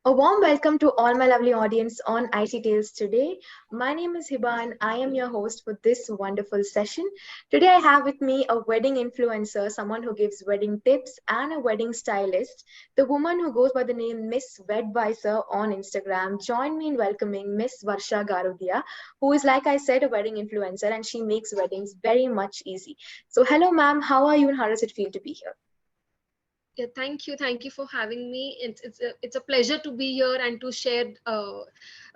A warm welcome to all my lovely audience on IC Tales today. My name is Hiba and I am your host for this wonderful session. Today I have with me a wedding influencer, someone who gives wedding tips, and a wedding stylist, the woman who goes by the name Miss Wedvisor on Instagram. Join me in welcoming Miss Varsha Garodia, who is, like I said, a wedding influencer and she makes weddings very much easy. So hello ma'am, how are you and how does it feel to be here? Yeah, thank you. Thank you for having me. It's a pleasure to be here and to share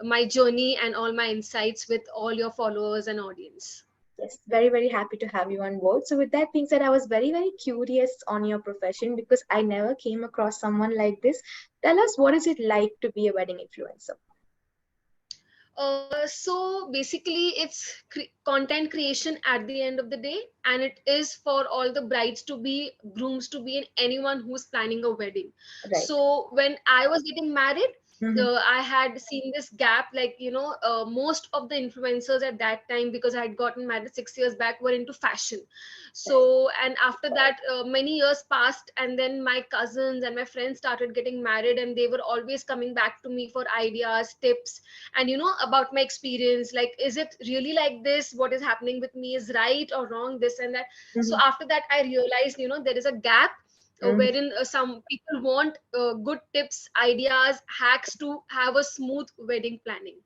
my journey and all my insights with all your followers and audience. Yes, very, very happy to have you on board. So, with that being said, I was very, very curious on your profession because I never came across someone like this. Tell us, what is it like to be a wedding influencer? So basically, it's content creation at the end of the day, and it is for all the brides to be, grooms to be, and anyone who's planning a wedding. Right. So when I was getting married, Mm-hmm. I had seen this gap, like most of the influencers at that time, because I had gotten married 6 years back, were into fashion. Right. So, and after that, many years passed, and then my cousins and my friends started getting married, and they were always coming back to me for ideas, tips, and about my experience, like, is it really like this, what is happening with me is right or wrong, this and that. So Mm-hmm. after that I realized, there is a gap, Mm-hmm. wherein some people want good tips, ideas, hacks to have a smooth wedding planning.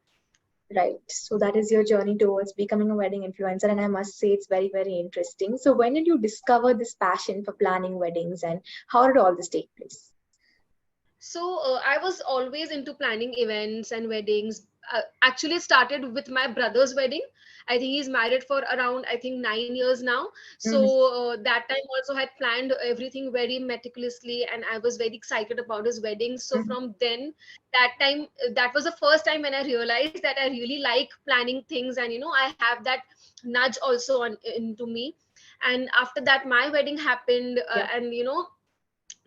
Right. So, that is your journey towards becoming a wedding influencer. And I must say, it's very, very interesting. So, when did you discover this passion for planning weddings and how did all this take place? So I was always into planning events and weddings. Actually, it started with my brother's wedding. I think he's married for around, I think, 9 years now. So Mm-hmm. that time also had planned everything very meticulously, and I was very excited about his wedding. So Mm-hmm. from then, that time, that was the first time when I realized that I really like planning things, and I have that nudge also on into me. And after that, my wedding happened, Yeah.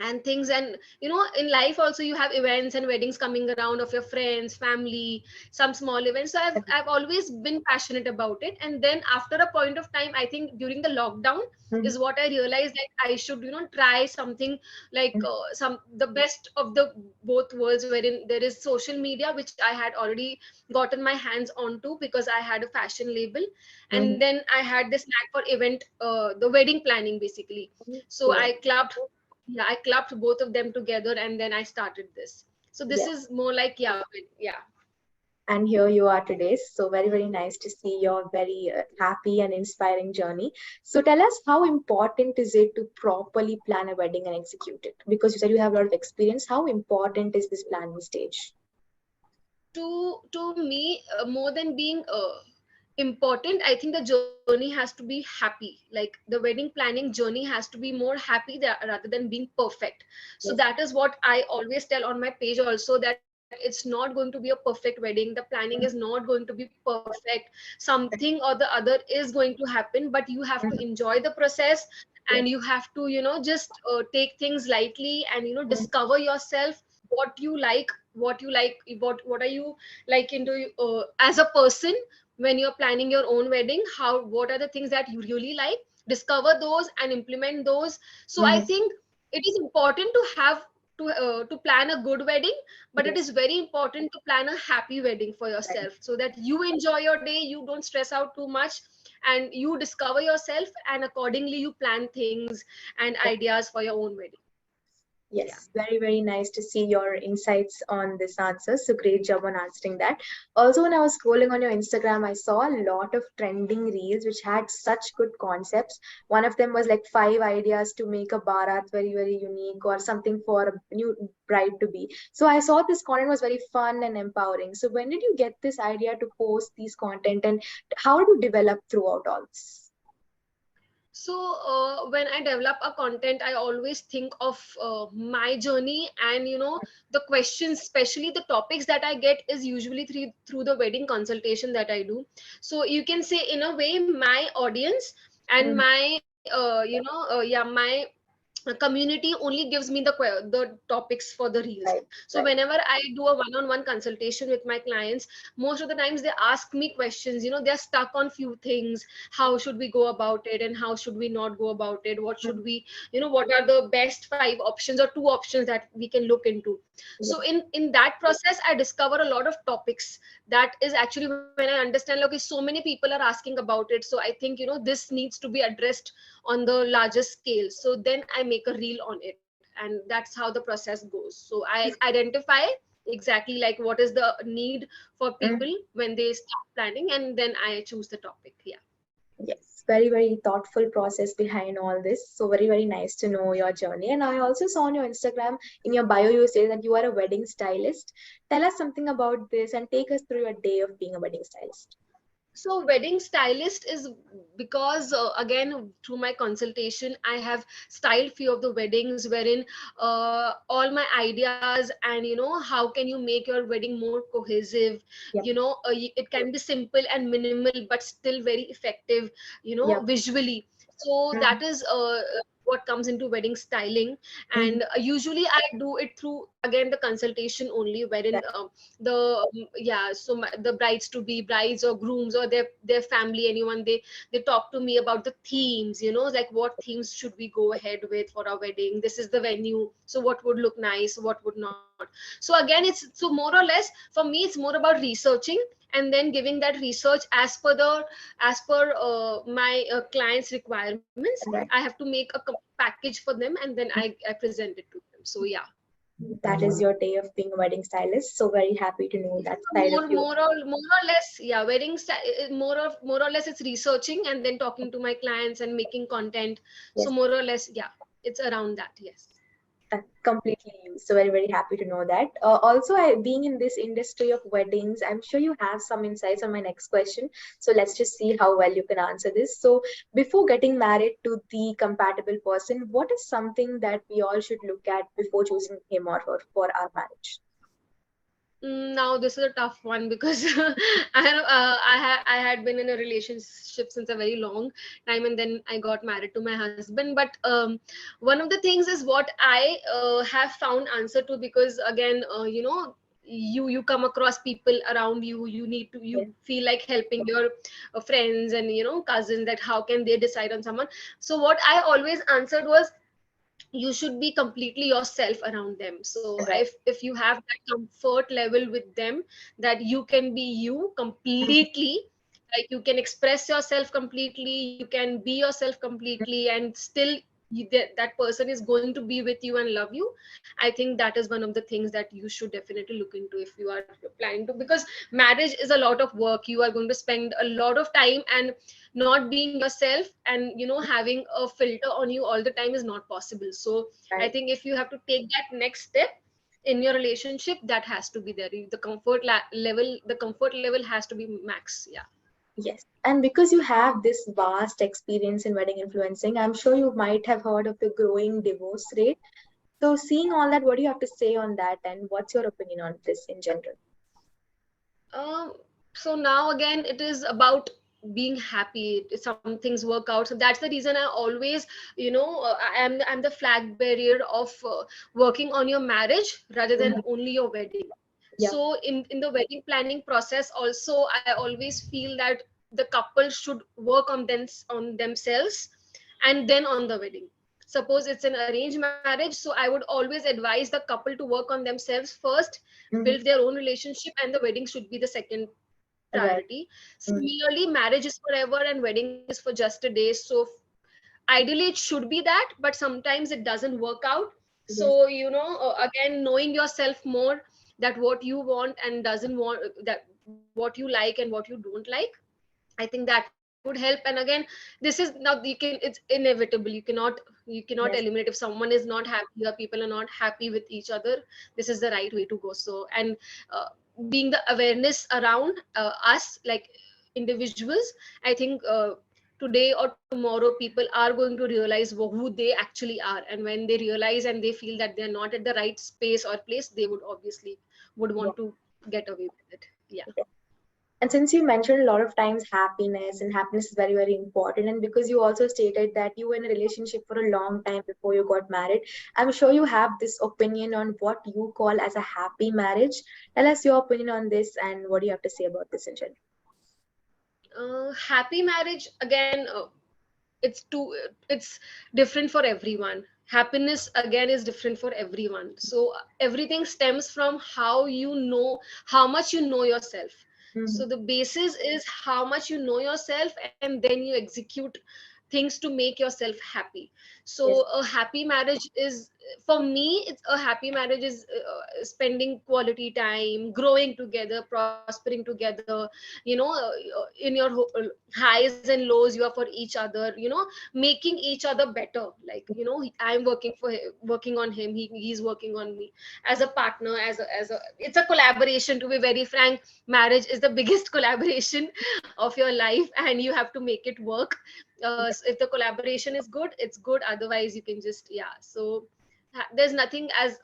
and things, and in life also you have events and weddings coming around of your friends, family, some small events. So I've always been passionate about it, and then after a point of time, I think during the lockdown Mm-hmm. is what I realized, like, I should try something, like, some the best of the both worlds, wherein there is social media, which I had already gotten my hands onto because I had a fashion label, Mm-hmm. and then I had this knack for event, the wedding planning basically. So Okay. I clubbed both of them together, and then I started this. So this Yeah. is more like, yeah. And here you are today. So, very, very nice to see your very happy and inspiring journey. So, tell us, how important is it to properly plan a wedding and execute it? Because you said you have a lot of experience. How important is this planning stage? To me, more than being important, I think the journey has to be happy. Like, the wedding planning journey has to be more happy rather than being perfect. So Yes. that is what I always tell on my page also, that it's not going to be a perfect wedding, the planning is not going to be perfect, something or the other is going to happen, but you have to Mhm. enjoy the process, and you Yes. have to just take things lightly, and Mhm. discover yourself, what you like, what are you like into, as a person. When you're planning your own wedding, what are the things that you really like, discover those and implement those. So I Mhm. think it is important to have to plan a good wedding, but it Yes. is very important to plan a happy wedding for Right. yourself, so that you enjoy your day, you don't stress out too much, and you discover yourself, and accordingly you plan things and ideas for your own wedding. Yeah. Yes, very, very nice to see your insights on this answer. So great job on answering that. Also, when I was scrolling on your Instagram, I saw a lot of trending reels which had such good concepts. One of them was like 5 ideas to make a barat very, very unique or something for a new bride to be. So I saw this content was very fun and empowering. So when did you get this idea to post these content and how did you develop throughout all this? So when I develop a content, I always think of my journey, and the questions, especially the topics that I get, is usually through the wedding consultation that I do. So you can say, in a way, my audience and Mhm. my community only gives me the topics for the reels. Right. So Right. whenever I do a one-on-one consultation with my clients, most of the times they ask me questions. They're stuck on few things. How should we go about it, and how should we not go about it? What should Mhm. we, what are the best five options or two options that we can look into? So Yeah. in that process, I discover a lot of topics. That is actually when I understand, okay, so many people are asking about it, so I think this needs to be addressed on the larger scale. So then I make a reel on it, and that's how the process goes. So I identify exactly like what is the need for people Mhm. when they start planning, and then I choose the topic. Yeah. Yes, very, very thoughtful process behind all this. So very, very nice to know your journey. And I also saw on your Instagram, in your bio, you say that you are a wedding stylist. Tell us something about this and take us through your day of being a wedding stylist. So wedding stylist is because again, through my consultation, I have styled few of the weddings wherein all my ideas, and how can you make your wedding more cohesive. Yep. It can be simple and minimal but still very effective, Yep. visually. So that Mhm. is what comes into wedding styling. Mhm. And usually I do it through, again, the consultation only, wherein Right. yeah, so the brides to be, brides or grooms or their family, anyone, they talk to me about the themes, like what themes should we go ahead with for our wedding. This is the venue, so what would look nice, what would not. So again, it's so more or less, for me it's more about researching, and then giving that research as per my clients requirements. I Right. have to make a package for them, and then I present it to them. So yeah. That is your day of being a wedding stylist. So very happy to know that side of you. More or less, yeah, more or less it's researching and then talking to my clients and making content. So Yes. more or less, yeah, it's around that. Yes. Completely used. So very, very happy to know that. Also, being in this industry of weddings, I'm sure you have some insights on my next question. So let's just see how well you can answer this. So before getting married to the compatible person, what is something that we all should look at before choosing him or her for our marriage? Now this is a tough one because I had been in a relationship since a very long time, and then I got married to my husband. But one of the things is what I have found answer to, because again, you come across people around you. You need to, Yes. you feel like helping your friends and cousins, that how can they decide on someone. So what I always answered was, you should be completely yourself around them. So Right. if you have that comfort level with them, that you can be you Mhm. completely, like you can express yourself completely, you can be yourself completely, and still that person is going to be with you and love you. I think that is one of the things that you should definitely look into if you are planning to, because marriage is a lot of work. You are going to spend a lot of time, and not being yourself and having a filter on you all the time is not possible. So I Right. think if you have to take that next step in your relationship, that has to be there. The comfort level has to be max. Yeah. Yes. And because you have this vast experience in wedding influencing, I'm sure you might have heard of the growing divorce rate. So, seeing all that, what do you have to say on that, and what's your opinion on this in general? um so now again, it is about being happy. Some things work out, so that's the reason I always, I'm the flag bearer of working on your marriage rather than Mhm. only your wedding. Yeah. So in the wedding planning process also, I always feel that the couple should work on themselves, and then on the wedding. Suppose it's an arranged marriage, so I would always advise the couple to work on themselves first, Mhm. build their own relationship, and the wedding should be the second Right. priority. Mhm. Similarly, marriage is forever and wedding is for just a day. So ideally it should be that, but sometimes it doesn't work out. Yes. So again, knowing yourself more, that what you want and doesn't want, that what you like and what you don't like, I think that would help. And again, this is now, it's inevitable. You cannot Yes. eliminate. If someone is not happy or people are not happy with each other, this is the right way to go. So, and uh, being the awareness around us, like individuals, I think today or tomorrow people are going to realize who they actually are, and when they realize and they feel that they're not at the right space or place, they would obviously would Yeah. want to get away with it. Yeah. Yeah. And since you mentioned a lot of times happiness, and happiness is very, very important, and because you also stated that you were in a relationship for a long time before you got married, I'm sure you have this opinion on what you call as a happy marriage. Tell us your opinion on this and what do you have to say about this in general. Happy marriage again, it's different for everyone. Happiness again is different for everyone. So everything stems from how you know, how much you know yourself. Mhm. So the basis is how much you know yourself, and then you execute things to make yourself happy. So Yes. a happy marriage is, for me, it's a happy marriage is spending quality time, growing together, prospering together, in your highs and lows, you are for each other, making each other better. Like, I'm working on him, he's working on me, as a partner, as a it's a collaboration. To be very frank, marriage is the biggest collaboration of your life, and you have to make it work. So if the collaboration is good, it's good. Otherwise, you can just, yeah. So there's nothing as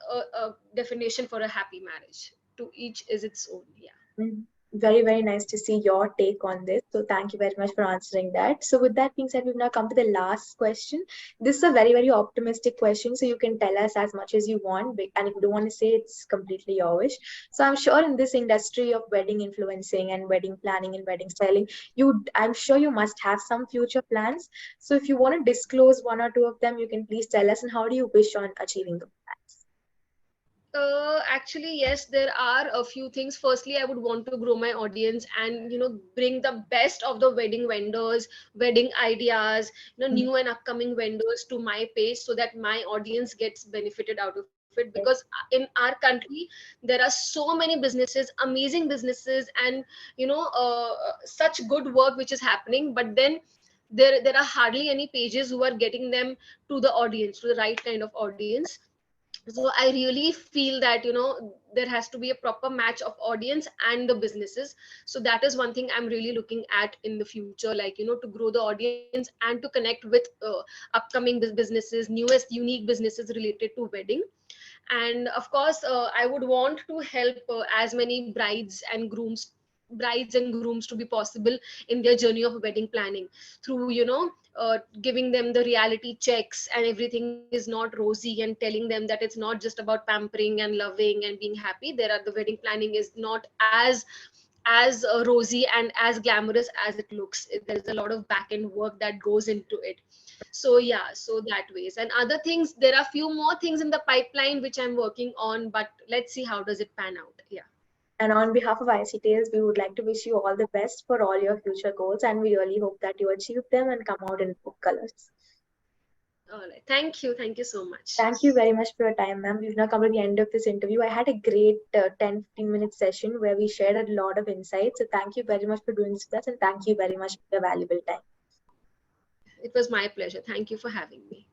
a definition for a happy marriage. To each is its own. Yeah. Mhm. Very, very nice to see your take on this. So thank you very much for answering that. So with that being said, we've now come to the last question. This is a very, very optimistic question, so you can tell us as much as you want, and if you don't want to say, it's completely your wish. So I'm sure in this industry of wedding influencing and wedding planning and wedding styling, I'm sure you must have some future plans. So if you want to disclose one or two of them, you can please tell us, and how do you wish on achieving them? Actually, yes, there are a few things. Firstly, I would want to grow my audience and, bring the best of the wedding vendors, wedding ideas, new and upcoming vendors to my page, so that my audience gets benefited out of it. Because Yes. in our country, there are so many businesses, amazing businesses, and, such good work which is happening. But then there are hardly any pages who are getting them to the audience, to the right kind of audience. So I really feel that, there has to be a proper match of audience and the businesses. So that is one thing I'm really looking at in the future, like, to grow the audience and to connect with upcoming businesses, newest unique businesses related to wedding. And of course, I would want to help as many brides and grooms to be possible in their journey of wedding planning, through, giving them the reality checks, and everything is not rosy, and telling them that it's not just about pampering and loving and being happy. The wedding planning is not as rosy and as glamorous as it looks. There's a lot of back end work that goes into it. So yeah, so that ways. And other things, there are few more things in the pipeline which I'm working on, but let's see how does it pan out. Yeah. And on behalf of IC Tales, we would like to wish you all the best for all your future goals, and we really hope that you achieve them and come out in book colors. All right, thank you so much. Thank you very much for your time, ma'am. We've now come to the end of this interview. I had a great 10-15 minute session where we shared a lot of insights. So thank you very much for doing this with us, and thank you very much for your valuable time. It was my pleasure. Thank you for having me.